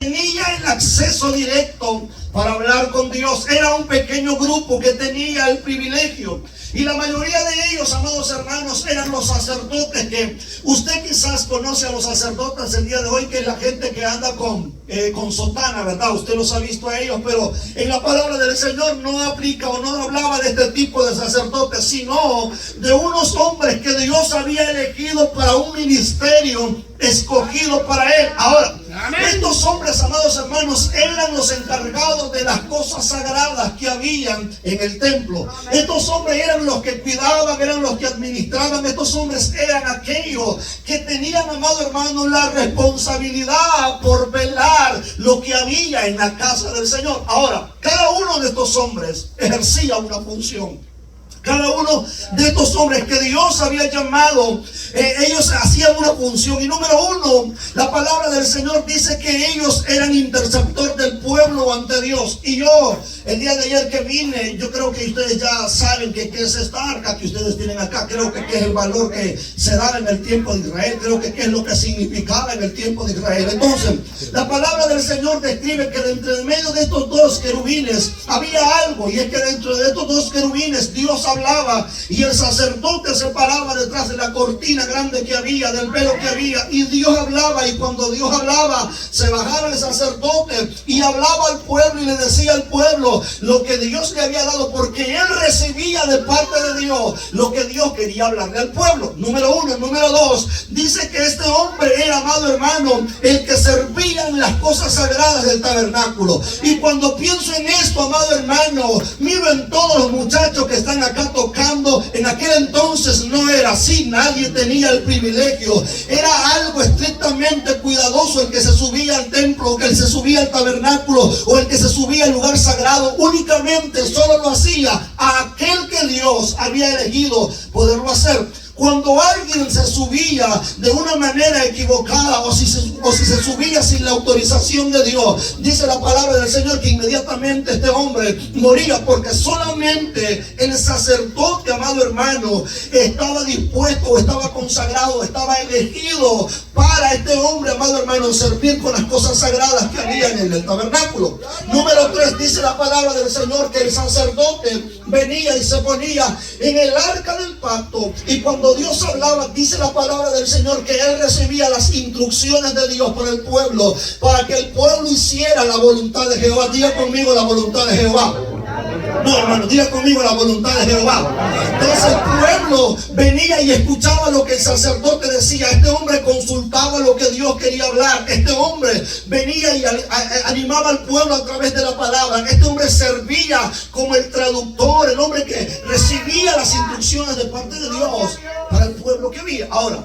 tenía el acceso directo para hablar con Dios. Era un pequeño grupo que tenía el privilegio. Y la mayoría de ellos, amados hermanos, eran los sacerdotes. Que usted quizás conoce a los sacerdotes el día de hoy, que es la gente que anda con sotana, ¿verdad? Usted los ha visto a ellos, pero en la palabra del Señor no aplica o no hablaba de este tipo de sacerdotes, sino de unos hombres que Dios había elegido para un ministerio escogido para él. Ahora, estos hombres, amados hermanos, eran los encargados de las cosas sagradas que habían en el templo. Estos hombres eran los que cuidaban, eran los que administraban. Estos hombres eran aquellos que tenían, amado hermano, la responsabilidad por velar lo que había en la casa del Señor. Ahora, cada uno de estos hombres ejercía una función. Cada uno de estos hombres que Dios había llamado, ellos hacían una función. Y número uno, la palabra del Señor dice que ellos eran interceptor del pueblo ante Dios. Y yo, el día de ayer que vine, yo creo que ustedes ya saben que qué es esta arca que ustedes tienen acá. Creo que es el valor que se daba en el tiempo de Israel. Creo que es lo que significaba en el tiempo de Israel. Entonces, la palabra del Señor describe que dentro de medio de estos dos querubines había algo. Y es que dentro de estos dos querubines Dios hablaba, y el sacerdote se paraba detrás de la cortina grande que había, del velo que había, y Dios hablaba. Y cuando Dios hablaba, se bajaba el sacerdote y hablaba al pueblo y le decía al pueblo lo que Dios le había dado, porque él recibía de parte de Dios lo que Dios quería hablarle al pueblo. Número uno. Número dos, dice que este hombre era, amado hermano, el que servía en las cosas sagradas del tabernáculo. Y cuando pienso en esto, amado hermano, miro en todos los muchachos que están acá tocando. En aquel entonces no era así, nadie tenía el privilegio. Era algo estrictamente cuidadoso el que se subía al templo, o que se subía al tabernáculo, o el que se subía al lugar sagrado. Únicamente solo lo hacía aquel que Dios había elegido poderlo hacer. Cuando alguien se subía de una manera equivocada, o si se subía sin la autorización de Dios, dice la palabra del Señor que inmediatamente este hombre moría, porque solamente el sacerdote, amado hermano, estaba dispuesto, estaba consagrado, estaba elegido para este hombre, amado hermano, servir con las cosas sagradas que habían en el tabernáculo. Número 3, dice la palabra del Señor que el sacerdote venía y se ponía en el arca del pacto, y cuando Dios hablaba, dice la palabra del Señor que él recibía las instrucciones de Dios para el pueblo, para que el pueblo hiciera la voluntad de Jehová. Diga conmigo la voluntad de Jehová. No, hermano, diga conmigo la voluntad de Jehová. Entonces el pueblo venía y escuchaba lo que el sacerdote decía. Este hombre consultaba lo que Dios quería hablar. Este hombre venía y animaba al pueblo a través de la palabra. Este hombre servía como el traductor, el hombre que recibía las instrucciones de parte de Dios para el pueblo que había. Ahora,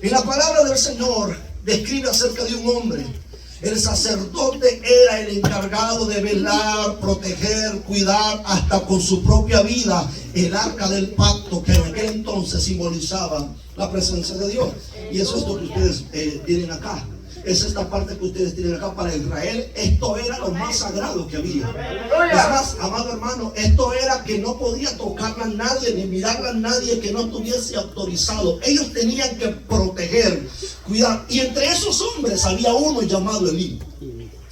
en la palabra del Señor describe acerca de un hombre. El sacerdote era el encargado de velar, proteger, cuidar hasta con su propia vida el arca del pacto, que en aquel entonces simbolizaba la presencia de Dios. Y eso es lo que ustedes tienen acá. Es esta parte que ustedes tienen acá para Israel. Esto era lo más sagrado que había. Es más, amado hermano, esto era que no podía tocarla a nadie ni mirarla a nadie que no estuviese autorizado. Ellos tenían que proteger, cuidar. Y entre esos hombres había uno llamado Elí.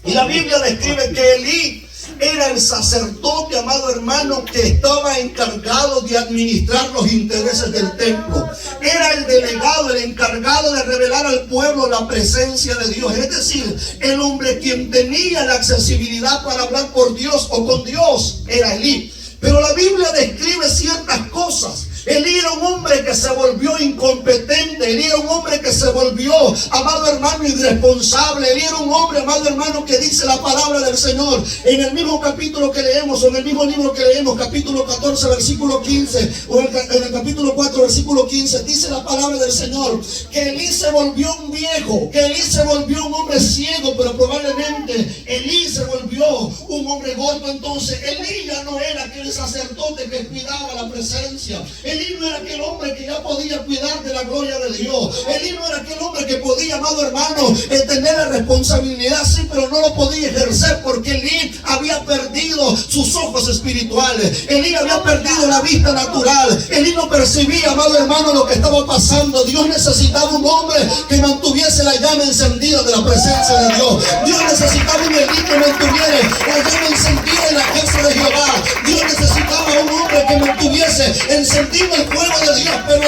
Y la Biblia describe que Elí era el sacerdote, amado hermano, que estaba encargado de administrar los intereses del templo. Era el delegado, el encargado de revelar al pueblo la presencia de Dios. Es decir, el hombre quien tenía la accesibilidad para hablar por Dios o con Dios era Elí. Pero la Biblia describe ciertas cosas. Elí era un hombre que se volvió incompetente. Elí era un hombre que se volvió, amado hermano, irresponsable. Elí era un hombre, amado hermano, que dice la palabra del Señor en el mismo capítulo que leemos, o en el mismo libro que leemos, capítulo 14, versículo 15, o en el capítulo 4, versículo 15, dice la palabra del Señor que Elí se volvió un viejo, que Elí se volvió un hombre ciego, pero probablemente Elí se volvió un hombre gordo. Entonces Elí ya no era aquel sacerdote que cuidaba la presencia. Elí no era aquel hombre que ya podía cuidar de la gloria de Dios. Elí no era aquel hombre que podía, amado hermano, tener la responsabilidad, sí, pero no lo podía ejercer, porque Elí había perdido sus ojos espirituales. Elí había perdido la vista natural. Elí no percibía, amado hermano, lo que estaba pasando. Dios necesitaba un hombre que mantuviese la llama encendida de la presencia de Dios. Dios necesitaba que mantuviera la llama encendida en la casa de Jehová. Dios necesitaba un hombre que mantuviese encendido el fuego de Dios. Pero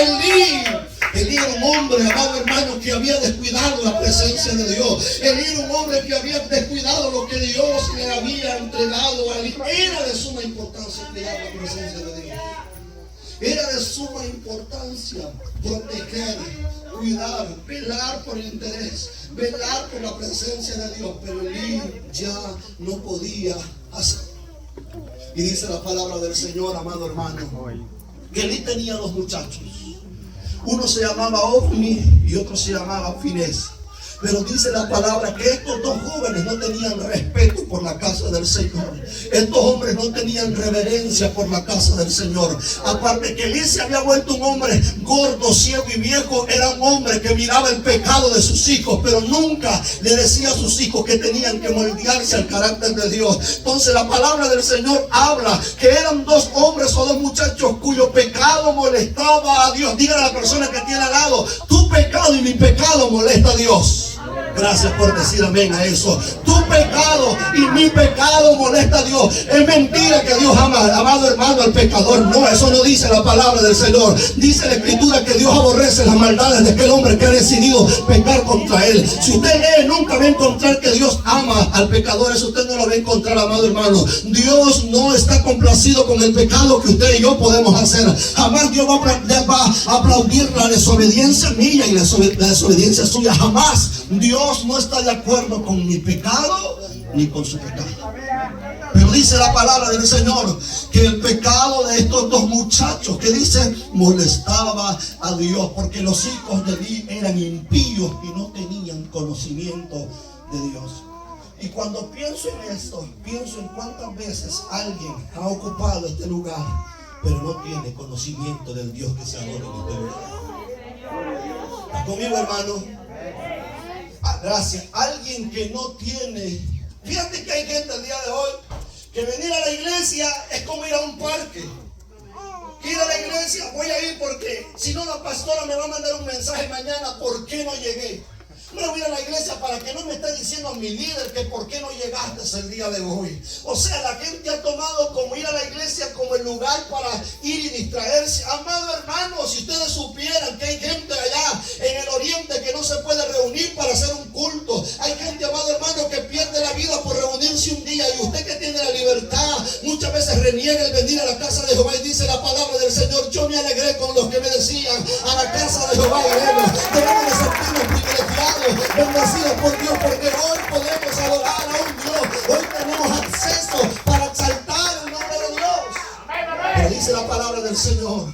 Elí era un hombre, amado hermano, que había descuidado la presencia de Dios. Elí era un hombre que había descuidado lo que Dios le había entregado a él. Era de suma importancia cuidar la presencia de Dios. Era de suma importancia proteger, cuidar, velar por el interés, velar por la presencia de Dios. Pero Elí ya no podía hacer. Y dice la palabra del Señor, amado hermano, que Elí tenía dos muchachos. Uno se llamaba Ofni y otro se llamaba Finés. Pero dice la palabra que estos dos jóvenes no tenían respeto por la casa del Señor. Estos hombres no tenían reverencia por la casa del Señor. Aparte que Elí se había vuelto un hombre gordo, ciego y viejo, era un hombre que miraba el pecado de sus hijos, pero nunca le decía a sus hijos que tenían que moldearse al carácter de Dios. Entonces la palabra del Señor habla que eran dos hombres o dos muchachos cuyo pecado molestaba a Dios. Dígale a la persona que tiene al lado: tu pecado y mi pecado molesta a Dios. Gracias por decir amén a eso. Tu pecado y mi pecado molesta a Dios. Es mentira que Dios ama, amado hermano, al pecador. No, eso no dice la palabra del Señor. Dice la Escritura que Dios aborrece las maldades de aquel hombre que ha decidido pecar contra él. Si usted lee, nunca va a encontrar que Dios ama al pecador. Eso usted no lo va a encontrar, amado hermano. Dios no está complacido con el pecado que usted y yo podemos hacer. Jamás Dios va a aplaudir la desobediencia mía y la desobediencia suya. Jamás. Dios no está de acuerdo con mi pecado ni con su pecado. Pero dice la palabra del Señor que el pecado de estos dos muchachos, que dice, molestaba a Dios, porque los hijos de Elí eran impíos y no tenían conocimiento de Dios. Y cuando pienso en esto, pienso en cuántas veces alguien ha ocupado este lugar, pero no tiene conocimiento del Dios que se adora en este lugar. ¿Está conmigo, hermano? Gracias. Alguien que no tiene. Fíjate que hay gente el día de hoy que venir a la iglesia es como ir a un parque. Ir a la iglesia, voy a ir porque si no la pastora me va a mandar un mensaje mañana, ¿por qué no llegué? No voy a la iglesia para que no me esté diciendo mi líder que por qué no llegaste el día de hoy. O sea, la gente ha tomado como ir a la iglesia como el lugar para ir y distraerse. Amado hermano, si ustedes supieran que hay gente allá en el oriente que no se puede reunir para hacer un culto. Hay gente, amado hermano, que pierde la vida por reunirse un día. Y usted que tiene la libertad, muchas veces reniega el venir a la casa de Jehová. Y dice la palabra del Señor: yo me alegré con los que me decían, a la casa de Jehová iremos. Debemos de sentirnos privilegiados, bendecidos por Dios, porque hoy podemos adorar a un Dios. Hoy tenemos acceso para exaltar el nombre de Dios. Pero dice la palabra del Señor: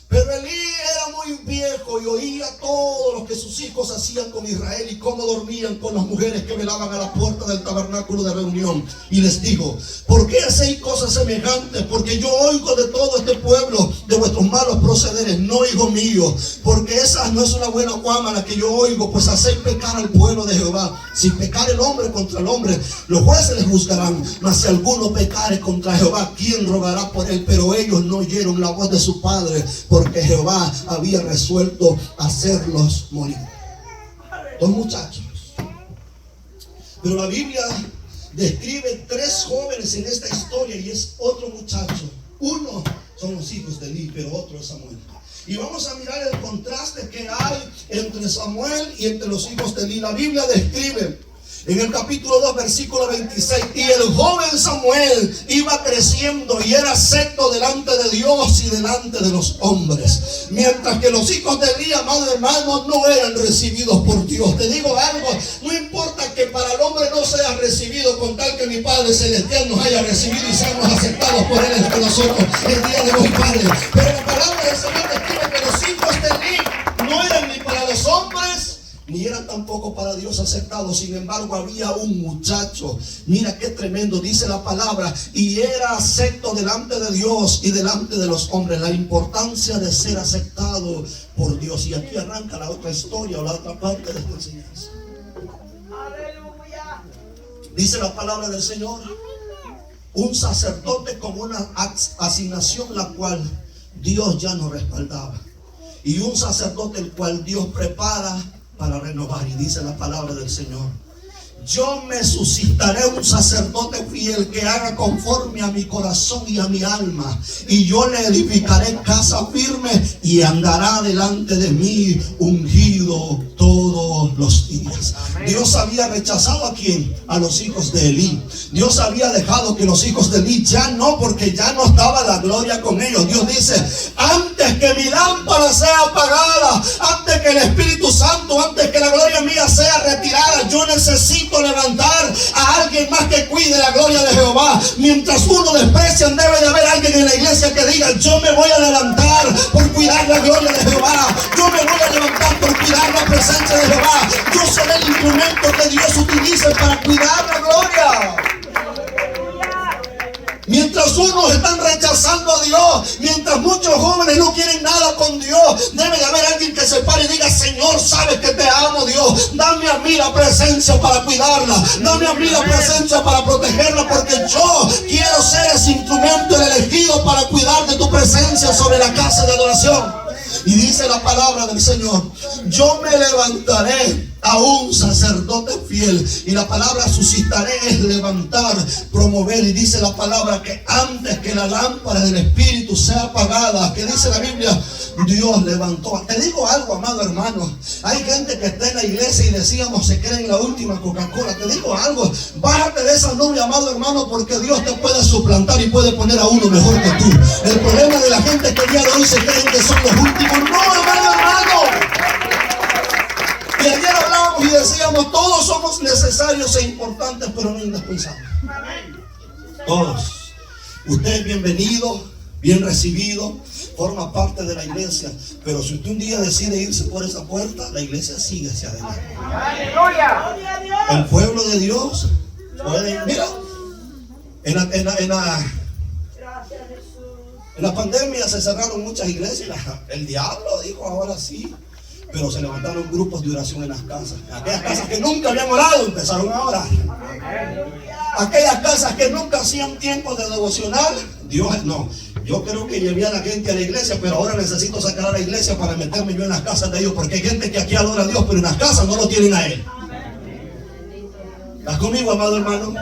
pero Elí era muy viejo y oía todo lo que sus hijos hacían con Israel y cómo dormían con las mujeres que velaban a la puerta del tabernáculo de reunión. Y les dijo: ¿por qué hacéis cosas semejantes? Porque yo oigo de todo este pueblo de vuestros malos procederes. No, hijo mío, porque esa no es una buena fama la que yo oigo, pues hacéis pecar al pueblo de Jehová. Si pecar el hombre contra el hombre, los jueces les juzgarán. Mas si alguno pecare contra Jehová, ¿quién rogará por él? Pero ellos no oyeron la voz de su padre, porque Jehová había resuelto hacerlos morir. Dos muchachos. Pero la Biblia describe tres jóvenes en esta historia y es otro muchacho. Uno son los hijos de Elí, pero otro es Samuel. Y vamos a mirar el contraste que hay entre Samuel y entre los hijos de Elí. La Biblia describe en el capítulo 2, versículo 26: y el joven Samuel iba creciendo y era acepto delante de Dios y delante de los hombres, mientras que los hijos de Elí, amado hermano, no eran recibidos por Dios. Te digo algo, no importa que para el hombre no sea recibido, con tal que mi Padre Celestial nos haya recibido y seamos aceptados por Él entre nosotros el día de hoy, Padre. Pero la palabra del Señor describe que los hijos de Elí no eran ni para los hombres ni eran tampoco para Dios aceptados. Sin embargo, había un muchacho, mira qué tremendo, dice la palabra, y era acepto delante de Dios y delante de los hombres. La importancia de ser aceptado por Dios. Y aquí arranca la otra historia o la otra parte de esta enseñanza. Aleluya. Dice la palabra del Señor: un sacerdote con una asignación la cual Dios ya no respaldaba, y un sacerdote el cual Dios prepara para renovar. Y dice la palabra del Señor: yo me suscitaré un sacerdote fiel que haga conforme a mi corazón y a mi alma, y yo le edificaré casa firme y andará delante de mí ungido todos los días. Dios había rechazado ¿a quién? A los hijos de Elí. Dios había dejado que los hijos de Elí ya no, porque ya no estaba la gloria con ellos. Dios dice: antes que mi lámpara sea apagada, antes que el Espíritu Santo, antes que la gloria mía sea retirada, yo necesito levantar a alguien más que cuide la gloria de Jehová. Mientras uno desprecian, debe de haber alguien en la iglesia que diga: yo me voy a levantar por cuidar la gloria de Jehová, yo me voy a levantar por cuidar la presencia de Jehová, yo seré el instrumento que Dios utilice para cuidar la gloria. Mientras unos están rechazando a Dios, mientras muchos jóvenes no quieren nada con Dios, debe de haber alguien que se pare y diga: Señor, sabes que te amo, Dios, dame a mí la presencia para cuidarla, dame a mí la presencia para protegerla, porque yo quiero ser ese instrumento, el elegido para cuidar de tu presencia sobre la casa de adoración. Y dice la palabra del Señor: yo me levantaré a un sacerdote fiel. Y la palabra suscitaré es levantar, promover. Y dice la palabra que antes que la lámpara del Espíritu sea apagada, que dice la Biblia, Dios levantó. Te digo algo, amado hermano, hay gente que está en la iglesia y decíamos se cree en la última Coca-Cola. Te digo algo, bájate de esa nube, amado hermano, porque Dios te puede suplantar y puede poner a uno mejor que tú. El problema de la gente es que el día de hoy se creen que son los últimos. No, amado hermano. Y ayer hablábamos y decíamos: todos somos necesarios e importantes, pero no indispensables. Todos. Usted es bienvenido, bien recibido, forma parte de la iglesia. Pero si usted un día decide irse por esa puerta, la iglesia sigue hacia adelante. El pueblo de Dios puede, mira, en la pandemia se cerraron muchas iglesias. El diablo dijo: ahora sí. Pero se levantaron grupos de oración en las casas. Aquellas casas que nunca habían orado empezaron a orar. Aquellas casas que nunca hacían tiempos de devocional, Dios no. Yo creo que llevé a la gente a la iglesia, pero ahora necesito sacar a la iglesia para meterme yo en las casas de ellos, porque hay gente que aquí adora a Dios, pero en las casas no lo tienen a Él. ¿Estás conmigo, amado hermano?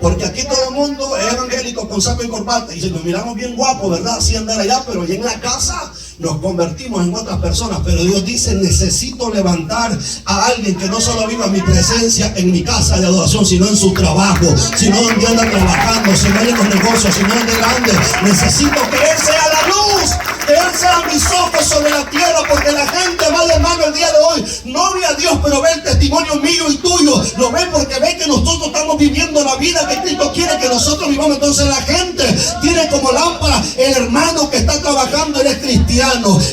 Porque aquí todo el mundo es evangélico con saco y corbata, y si nos miramos bien guapos, ¿verdad? Sí andar allá, pero allá en la casa nos convertimos en otras personas. Pero Dios dice: necesito levantar a alguien que no solo viva mi presencia en mi casa de adoración, sino en su trabajo, sino donde anda trabajando, sino en los negocios, sino en el ande. Necesito que Él sea la luz, que Él sea mis ojos sobre la tierra, porque la gente, amado hermano, el día de hoy no ve a Dios, pero ve el testimonio mío y tuyo. Lo ve porque ve que nosotros estamos viviendo la vida que Cristo quiere que nosotros vivamos. Entonces la gente tiene como lámpara: el hermano que está trabajando, él es cristiano.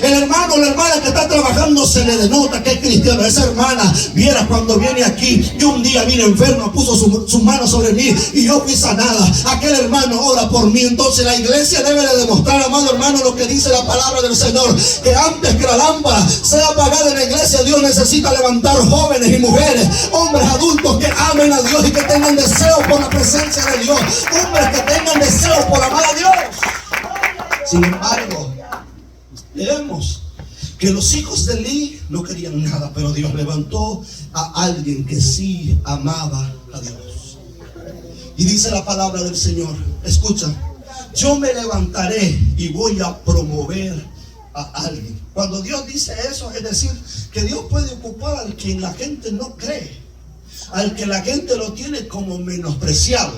El hermano o la hermana que está trabajando, se le denota que es cristiano. Esa hermana, viera cuando viene aquí, yo un día vine enfermo, puso sus manos sobre mí y yo fui sanada. Aquel hermano ora por mí. Entonces la iglesia debe de demostrar, amado hermano, lo que dice la palabra del Señor, que antes que la lámpara sea apagada en la iglesia, Dios necesita levantar jóvenes y mujeres, hombres adultos que amen a Dios y que tengan deseo por la presencia de Dios, hombres que tengan deseo por amar a Dios. Sin embargo, leemos que los hijos de Elí no querían nada, pero Dios levantó a alguien que sí amaba a Dios. Y dice la palabra del Señor, escucha: yo me levantaré y voy a promover a alguien. Cuando Dios dice eso, es decir, que Dios puede ocupar al quien la gente no cree, al que la gente lo tiene como menospreciado,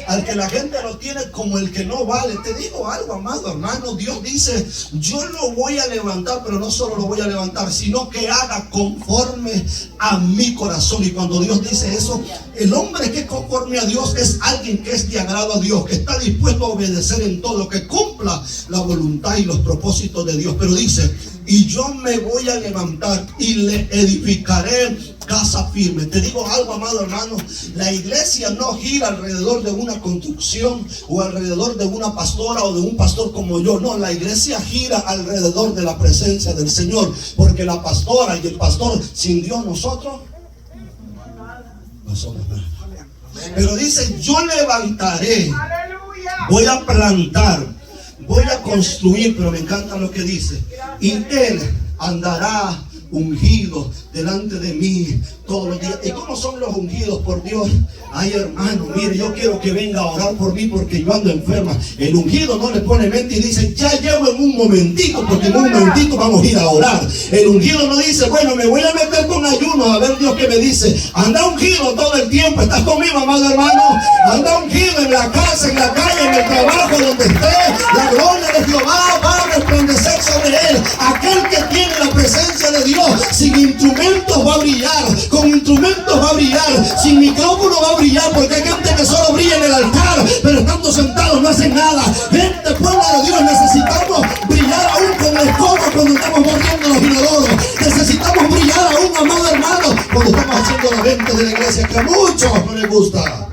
al que la gente lo tiene como el que no vale. Te digo algo, amado hermano, Dios dice: yo lo voy a levantar, pero no solo lo voy a levantar, sino que haga conforme a mi corazón. Y cuando Dios dice eso, el hombre que es conforme a Dios es alguien que es de agrado a Dios, que está dispuesto a obedecer en todo, que cumpla la voluntad y los propósitos de Dios. Pero dice: y yo me voy a levantar y le edificaré casa firme. Te digo algo, amado hermano, la iglesia no gira alrededor de una construcción o alrededor de una pastora o de un pastor como yo. No, la iglesia gira alrededor de la presencia del Señor, porque la pastora y el pastor, sin Dios nosotros no somos nada. Pero dice: yo levantaré, voy a plantar, voy a construir. Pero me encanta lo que dice: y Él andará ungido delante de mí todos los días. ¿Y cómo son los ungidos por Dios? Ay, hermano, mire, yo quiero que venga a orar por mí porque yo ando enferma. El ungido no le pone mente y dice, ya llevo en un momentito, porque en un momentito vamos a ir a orar. El ungido no dice, bueno, me voy a meter con ayuno a ver Dios qué me dice. Anda ungido todo el tiempo. ¿Estás conmigo, amado hermano? Anda ungido en la casa, en la calle, en el trabajo, donde esté. La gloria de Jehová va a resplandecer sobre él. Aquel que tiene la presencia de Dios, sin instrumentos va a brillar, con instrumentos va a brillar, sin micrófono va a brillar, porque hay gente que solo brilla en el altar, pero estando sentados no hacen nada. Gente, pueblo de Dios, necesitamos brillar aún con la escoba cuando estamos barriendo los inodoros. Necesitamos brillar aún, amado hermano, cuando estamos haciendo la venta de la iglesia, que a muchos no les gusta.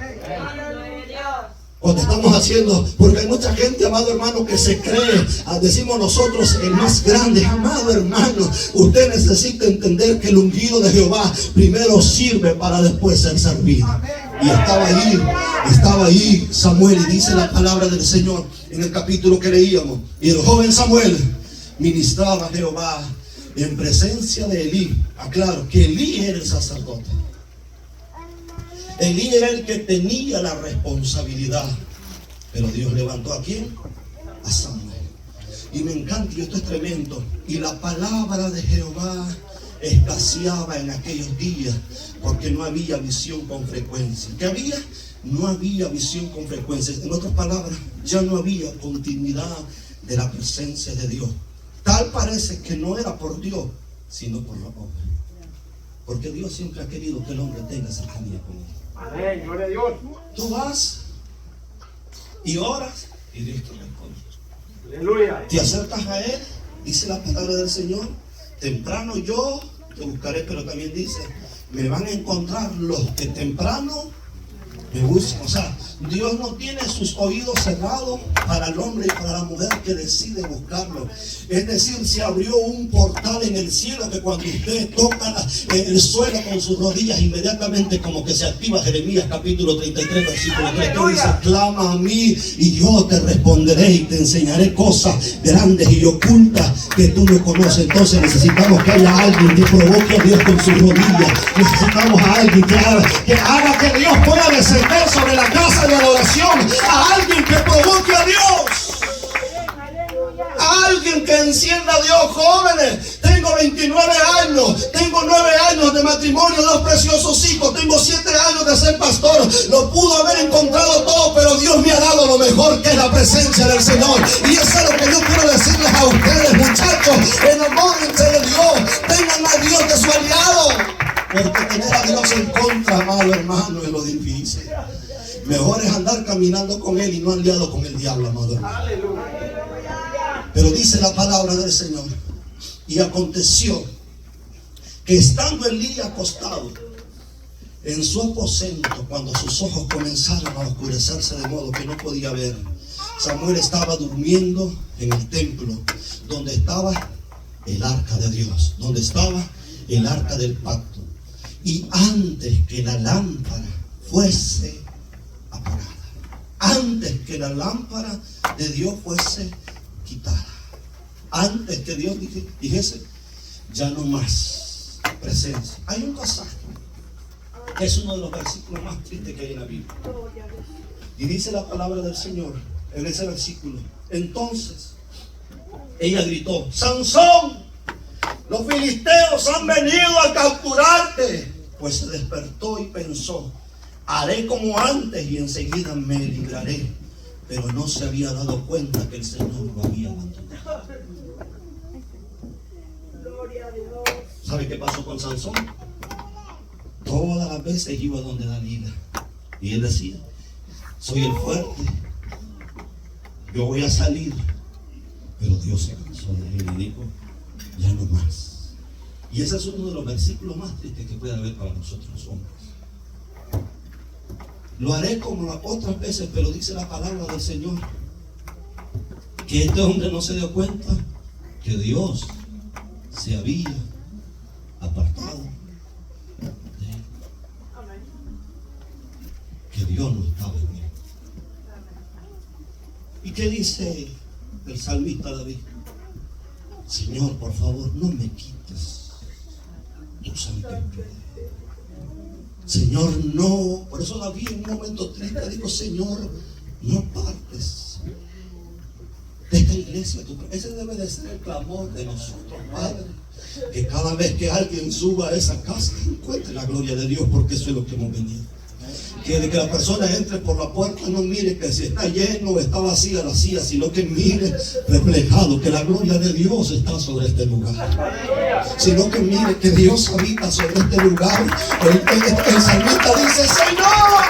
Cuando estamos haciendo, porque hay mucha gente, amado hermano, que se cree, decimos nosotros, el más grande. Amado hermano, usted necesita entender que el ungido de Jehová primero sirve para después ser servido. Y estaba ahí Samuel, y dice la palabra del Señor en el capítulo que leíamos. Y el joven Samuel ministraba a Jehová en presencia de Elí. Aclaro que Elí era el sacerdote. Elí era el que tenía la responsabilidad, pero Dios levantó ¿a quién? A Samuel. Y me encanta, y esto es tremendo. Y la palabra de Jehová escaseaba en aquellos días, porque no había visión con frecuencia. ¿Qué había? No había visión con frecuencia. En otras palabras, ya no había continuidad de la presencia de Dios. Tal parece que no era por Dios, sino por los hombres. Porque Dios siempre ha querido que el hombre tenga cercanía con él. Amén, gloria a Dios. Tú vas y oras y Dios te responde. Aleluya. Te acercas a Él, dice la palabra del Señor. Temprano yo te buscaré, pero también dice, me van a encontrar los que temprano me buscan. O sea, Dios no tiene sus oídos cerrados para el hombre y para la mujer que decide buscarlo. Es decir, se abrió un portal en el cielo que cuando usted toca el suelo con sus rodillas, inmediatamente como que se activa. Jeremías capítulo 33, versículo 3, que dice, clama a mí y yo te responderé y te enseñaré cosas grandes y ocultas que tú no conoces. Entonces necesitamos que haya alguien que provoque a Dios con sus rodillas. Necesitamos a alguien que haga que Dios pueda descender sobre la casa de adoración, a alguien que provoque a Dios, a alguien que encienda a Dios. Jóvenes, tengo 29 años, tengo 9 años de matrimonio, 2 preciosos hijos, tengo 7 años de ser pastor. Lo pudo haber encontrado todo, pero Dios me ha dado lo mejor, que es la presencia del Señor. Y eso es lo que yo quiero decirles a ustedes, muchachos. Enamórense de Dios, tengan a Dios de su aliado, porque tener a Dios en contra, amado hermano, es lo difícil. Mejor es andar caminando con Él y no aliado con el diablo, amado hermano. Pero dice la palabra del Señor, y aconteció que estando Elí acostado en su aposento, cuando sus ojos comenzaron a oscurecerse de modo que no podía ver, Samuel estaba durmiendo en el templo donde estaba el arca de Dios, donde estaba el arca del pacto. Y antes que la lámpara fuese apagada, antes que la lámpara de Dios fuese quitada, antes que Dios dijese, ya no más presencia. Hay un pasaje que es uno de los versículos más tristes que hay en la Biblia. Y dice la palabra del Señor en ese versículo. Entonces ella gritó, Sansón, los filisteos han venido a capturarte. Pues se despertó y pensó, haré como antes y enseguida me libraré. Pero no se había dado cuenta que el Señor lo había abandonado. ¿Sabe qué pasó con Sansón? Todas las veces iba donde Dalila y él decía, soy el fuerte, yo voy a salir. Pero Dios se cansó de él y dijo, ya no más. Y ese es uno de los versículos más tristes que puede haber para nosotros los hombres. Lo haré como las otras veces, pero dice la palabra del Señor que este hombre no se dio cuenta que Dios se había apartado de él, que Dios no estaba en él. ¿Y qué dice el salmista David? Señor, por favor, no me quites Espíritu Santo. Señor, no. Por eso David en un momento triste dijo: Señor, no apartes de esta iglesia. Ese debe de ser el clamor de nosotros, Padre. Que cada vez que alguien suba a esa casa encuentre la gloria de Dios, porque eso es lo que hemos venido. Que la persona entre por la puerta no mire que si está lleno o está vacía la silla, sino que mire reflejado que la gloria de Dios está sobre este lugar. Sino que mire que Dios habita sobre este lugar. El salmista dice: Señor,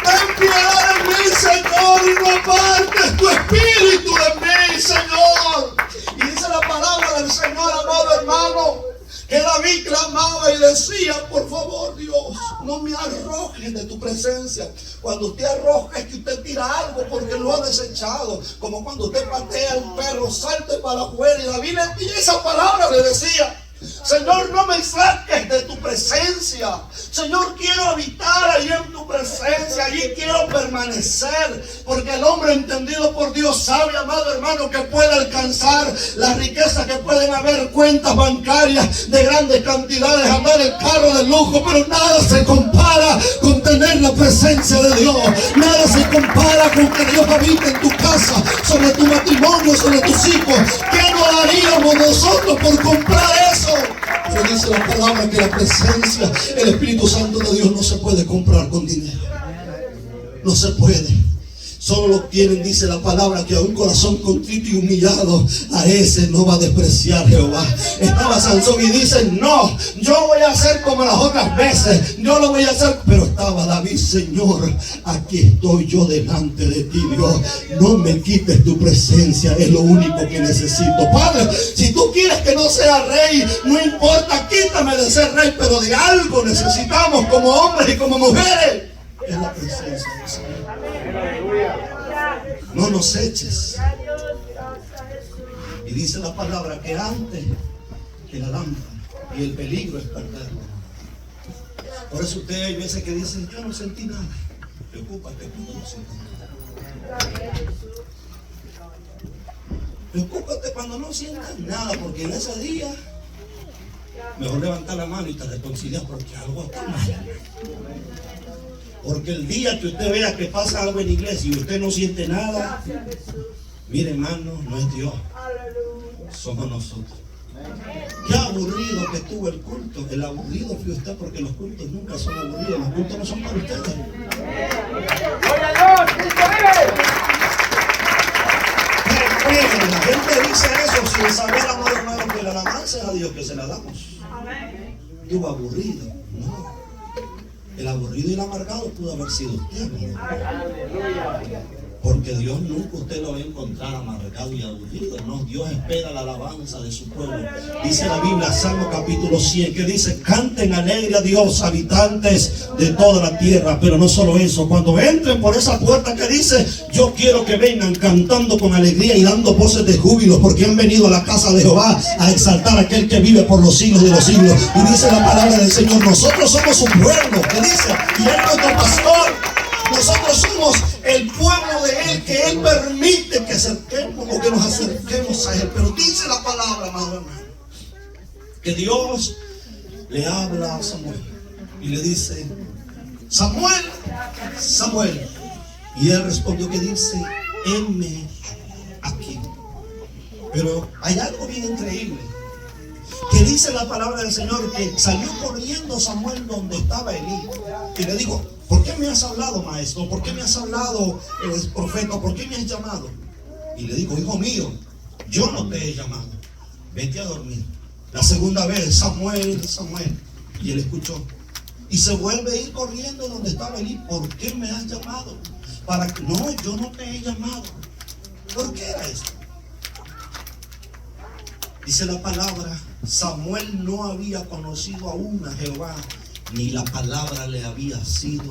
ten piedad de mí, Señor, y no apartes tu espíritu de mí, Señor. Y dice la palabra del Señor, amado hermano, que David clamaba y decía: por favor, Dios, no me arrojes de tu presencia. Cuando usted arroja es que usted tira algo porque lo ha desechado. Como cuando usted patea a un perro, salte para afuera. Y David y esa palabra le decía: Señor, no me saques de tu presencia. Señor, quiero habitar allí en tu presencia. Allí quiero permanecer. Porque el hombre entendido por Dios sabe, amado hermano, que puede alcanzar las riquezas que pueden haber, cuentas bancarias de grandes cantidades, andar en carro de lujo, pero nada se compara con tener la presencia de Dios. Nada se compara con que Dios habite en tu casa, sobre tu matrimonio, sobre tus hijos. ¿Qué no haríamos nosotros por comprar eso? Pero dice la palabra que la presencia, el Espíritu Santo de Dios no se puede comprar con dinero. No se puede. Solo lo tienen, dice la palabra, que a un corazón contrito y humillado, a ese no va a despreciar Jehová. Estaba Sansón y dice: no, yo voy a hacer como las otras veces, yo lo voy a hacer. Pero estaba David: Señor, aquí estoy yo delante de ti, Dios, no me quites tu presencia, es lo único que necesito. Padre, si tú quieres que no sea rey, no importa, quítame de ser rey, pero de algo necesitamos como hombres y como mujeres. Es la presencia del Señor. No nos eches. Y dice la palabra que antes que la lámpara y el peligro es perderlo. Por eso usted hay veces que dice: yo no sentí nada. Preocúpate cuando no sientas nada. Preocúpate cuando no sientas nada, porque en ese día mejor levantar la mano y te reconcilias, porque algo está mal. Porque el día que usted vea que pasa algo en la iglesia y usted no siente nada, mire, hermano, no es Dios, somos nosotros. Qué aburrido que estuvo el culto. El aburrido fue usted, porque los cultos nunca son aburridos. Los cultos no son para ustedes. ¡Gloria a Dios! ¡Cristo vive! La gente dice eso sin saber, amado hermano, que la alabanza es a Dios que se la damos. Estuvo aburrido, no. El aburrido y el amargado pudo haber sido usted, porque Dios nunca usted lo va a encontrar amargado y aburrido. No, Dios espera la alabanza de su pueblo. Dice la Biblia, Salmo capítulo 100, que dice: canten alegre a Dios, habitantes de toda la tierra. Pero no solo eso, cuando entren por esa puerta que dice: yo quiero que vengan cantando con alegría y dando voces de júbilo, porque han venido a la casa de Jehová a exaltar a aquel que vive por los siglos de los siglos. Y dice la palabra del Señor: nosotros somos su pueblo, que dice, y Él es nuestro pastor. Nosotros somos el pueblo de Él, que Él permite que acerquemos o que nos acerquemos a Él. Pero dice la palabra, amado hermano, que Dios le habla a Samuel y le dice: Samuel, Samuel. Y él respondió que dice: heme aquí. Pero hay algo bien increíble, que dice la palabra del Señor, que salió corriendo Samuel donde estaba Elí y le dijo: ¿por qué me has hablado, maestro? ¿Por qué me has hablado, profeta? ¿Por qué me has llamado? Y le dijo: hijo mío, yo no te he llamado, vete a dormir. La segunda vez: Samuel, Samuel. Y él escuchó y se vuelve a ir corriendo donde estaba Elí. ¿Por qué me has llamado? Para que no, yo no te he llamado. ¿Por qué era esto? Dice la palabra: Samuel no había conocido aún a Jehová, ni la palabra le había sido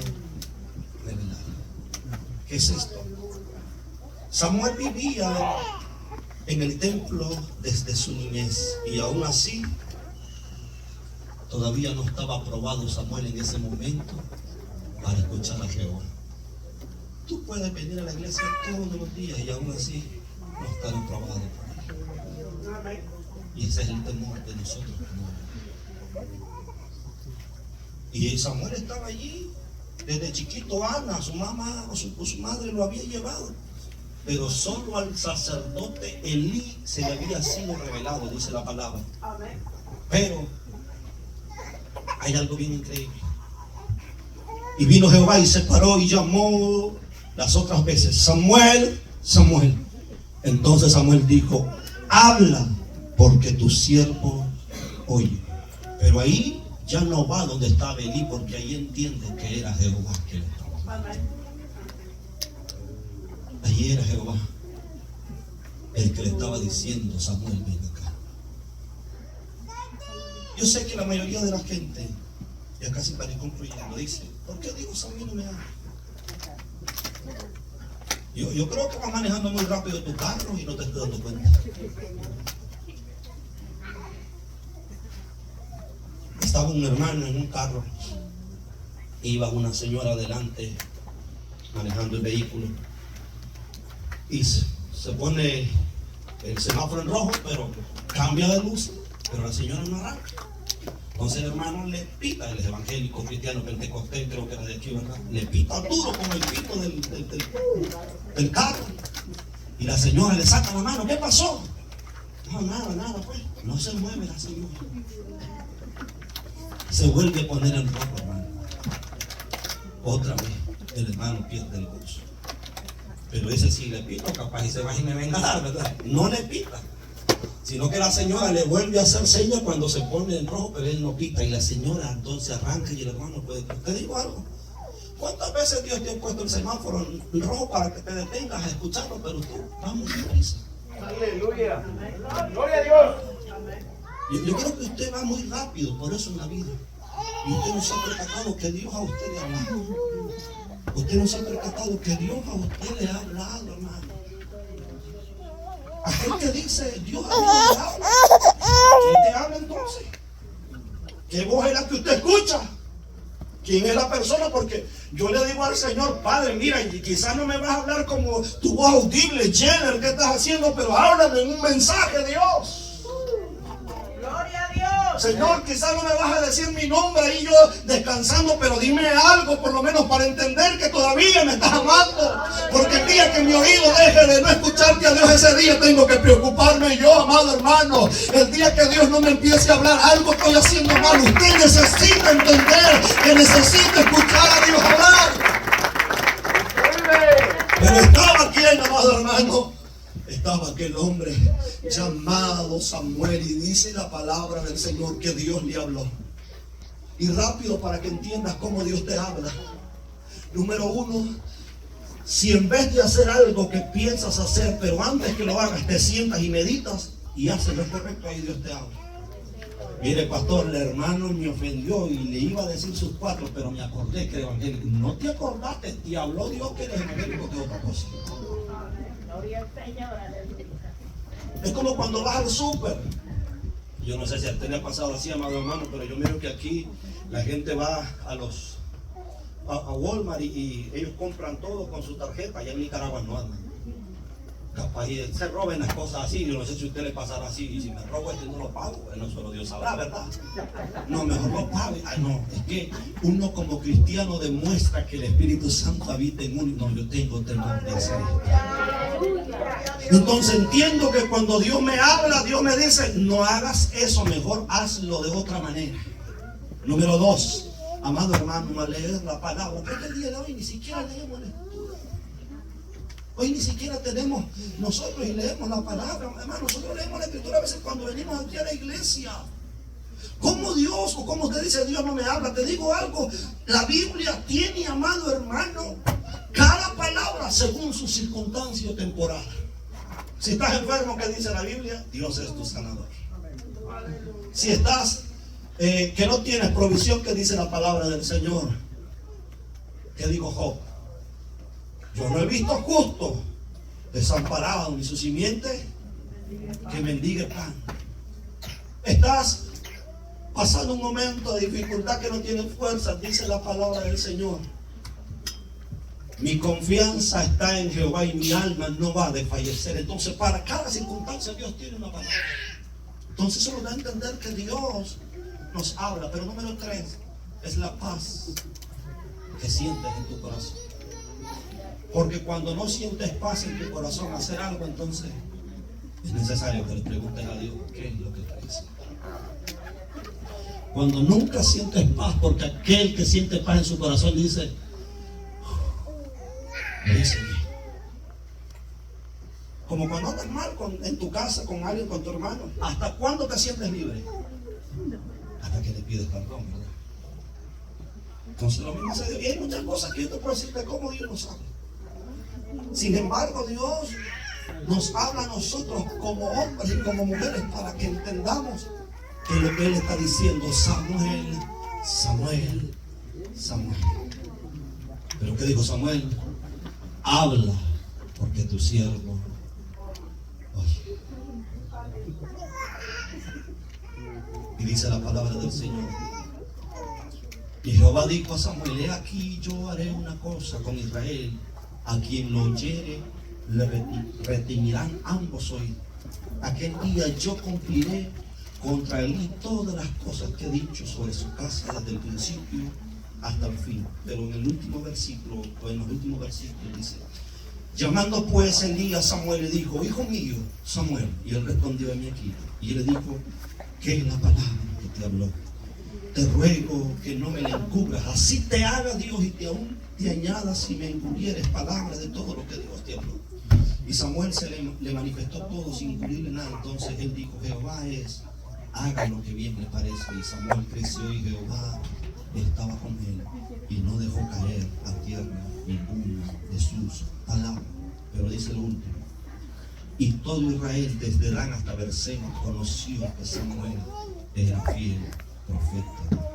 revelada. ¿Qué es esto? Samuel vivía en el templo desde su niñez, y aún así todavía no estaba aprobado Samuel en ese momento para escuchar a Jehová. Tú puedes venir a la iglesia todos los días y aún así no estar aprobado por Él. Y ese es el temor de nosotros. Y Samuel estaba allí. Desde chiquito Ana, su mamá o su madre lo había llevado. Pero solo al sacerdote Elí se le había sido revelado, dice la palabra. Pero hay algo bien increíble. Y vino Jehová y se paró y llamó las otras veces: Samuel, Samuel. Entonces Samuel dijo: habla, porque tu siervo oye. Pero ahí ya no va donde estaba Elí, porque ahí entiende que era Jehová que le estaba hablando. Allí era Jehová el que le estaba diciendo: Samuel, ven acá. Yo sé que la mayoría de la gente, ya casi para ir concluyendo, dice: ¿por qué Dios a mí no me habla? Yo creo que vas manejando muy rápido tu carro y no te estás dando cuenta. Estaba un hermano en un carro, iba una señora adelante manejando el vehículo y se pone el semáforo en rojo, pero cambia de luz, pero la señora no arranca. Entonces el hermano le pita, él es evangélico, cristiano, pentecostés, creo que era de aquí, ¿verdad? Le pita duro con el pito del carro. Y la señora le saca la mano: ¿qué pasó? No, nada, pues. No se mueve la señora. Se vuelve a poner en rojo, hermano. Otra vez el hermano pierde el gozo. Pero ese sí le pito, capaz y se va y me venga a dar, ¿verdad? No le pita, sino que la señora le vuelve a hacer señas cuando se pone en rojo, pero él no pita. Y la señora entonces arranca y el hermano puede. Te digo algo: ¿cuántas veces Dios te ha puesto el semáforo en rojo para que te detengas a escucharlo? Pero tú, vamos a prisa. Aleluya. Gloria a Dios. Yo creo que usted va muy rápido, por eso en la vida. Y usted no se ha percatado que Dios a usted le ha hablado. Usted no se ha percatado que Dios a usted le ha hablado, hermano. Aquel que dice: Dios a mí no me habla. ¿Quién te habla entonces? ¿Qué voz es la que usted escucha? ¿Quién es la persona? Porque yo le digo al Señor: Padre, mira, y quizás no me vas a hablar como tu voz audible, Jenner, ¿qué estás haciendo? Pero háblame en un mensaje, Dios. Gloria a Dios. Señor, quizás no me vas a decir mi nombre ahí yo descansando, pero dime algo por lo menos para entender que todavía me estás amando. Porque el día que mi oído deje de no escucharte a Dios, ese día tengo que preocuparme yo, amado hermano. El día que Dios no me empiece a hablar, algo estoy haciendo mal. Usted necesita entender que necesita escuchar a Dios hablar. Pero estaba quien, amado hermano, estaba aquel hombre llamado Samuel, y dice la palabra del Señor que Dios le habló. Y rápido para que entiendas cómo Dios te habla. Número uno: si en vez de hacer algo que piensas hacer, pero antes que lo hagas te sientas y meditas y haces lo correcto, ahí Dios te habla. Mire, pastor, el hermano me ofendió y le iba a decir sus cuatro, pero me acordé que era evangélico. No te acordaste, te habló Dios que eres evangélico, que es otra cosa. Gloria al Señor, aleluya. Es como cuando vas al súper. Yo no sé si a usted le ha pasado así, amado hermano, pero yo miro que aquí la gente va a Walmart y ellos compran todo con su tarjeta. Allá en Nicaragua no andan. Capaz y se roben las cosas así. Yo no sé si a usted le pasará así. Y si me robo este no lo pago. Bueno, solo Dios sabrá, ¿verdad? No, mejor lo pague. Ay, no, es que uno como cristiano demuestra que el Espíritu Santo habita en uno. No, yo tengo temor de hacer esto. Entonces entiendo que cuando Dios me habla, Dios me dice: no hagas eso, mejor hazlo de otra manera. Número dos: amado hermano, a leer la palabra. Porque el día de hoy ni siquiera leemos la escritura. Hoy ni siquiera tenemos nosotros y leemos la palabra. Hermano, nosotros leemos la escritura a veces cuando venimos aquí a la iglesia. ¿Cómo Dios, o cómo usted dice Dios no me habla? Te digo algo: la Biblia tiene, amado hermano, cada palabra según su circunstancia temporal. Si estás enfermo, ¿qué dice la Biblia? Dios es tu sanador. Si estás que no tienes provisión, ¿qué dice la palabra del Señor? ¿Qué dijo Job? Yo no he visto justo desamparado ni su simiente que mendigue pan. Estás pasando un momento de dificultad que no tienes fuerza, dice la palabra del Señor. Mi confianza está en Jehová y mi alma no va a desfallecer. Entonces, para cada circunstancia Dios tiene una palabra. Entonces eso nos da a entender que Dios nos habla. Pero número 3, es la paz que sientes en tu corazón. Porque cuando no sientes paz en tu corazón hacer algo, entonces es necesario que le preguntes a Dios qué es lo que está haciendo. Cuando nunca sientes paz, porque aquel que siente paz en su corazón dice, me hice bien. Como cuando andas mal en tu casa con alguien, con tu hermano. ¿Hasta cuándo te sientes libre? Hasta que le pides perdón, ¿verdad? Entonces lo mismo se dio. Y hay muchas cosas que yo te puedo decir de cómo Dios nos habla. Sin embargo, Dios nos habla a nosotros como hombres y como mujeres para que entendamos que lo que Él está diciendo, Samuel, Samuel, Samuel. ¿Pero qué dijo Samuel? Habla, porque tu siervo oye. Y dice la palabra del Señor. Y Jehová dijo a Samuel, he aquí yo haré una cosa con Israel, a quien lo oyere le retimirán ambos oídos. Aquel día yo cumpliré contra él todas las cosas que he dicho sobre su casa desde el principio hasta el fin. Pero en el último versículo, o en los últimos versículos dice, llamando pues Elías a Samuel le dijo, hijo mío, Samuel. Y él respondió, en mi aquí. Y él le dijo, ¿qué es la palabra que te habló? Te ruego que no me la encubras, así te haga Dios y aún te añada si me encubrieres palabras de todo lo que Dios te habló. Y Samuel le manifestó todo sin encubrirle nada. Entonces él dijo, Jehová es, haga lo que bien le parece. Y Samuel creció y Jehová estaba con él y no dejó caer a tierra ninguna de sus palabras. Pero dice lo último, y todo Israel desde Dan hasta Berseba conoció que Samuel era fiel profeta.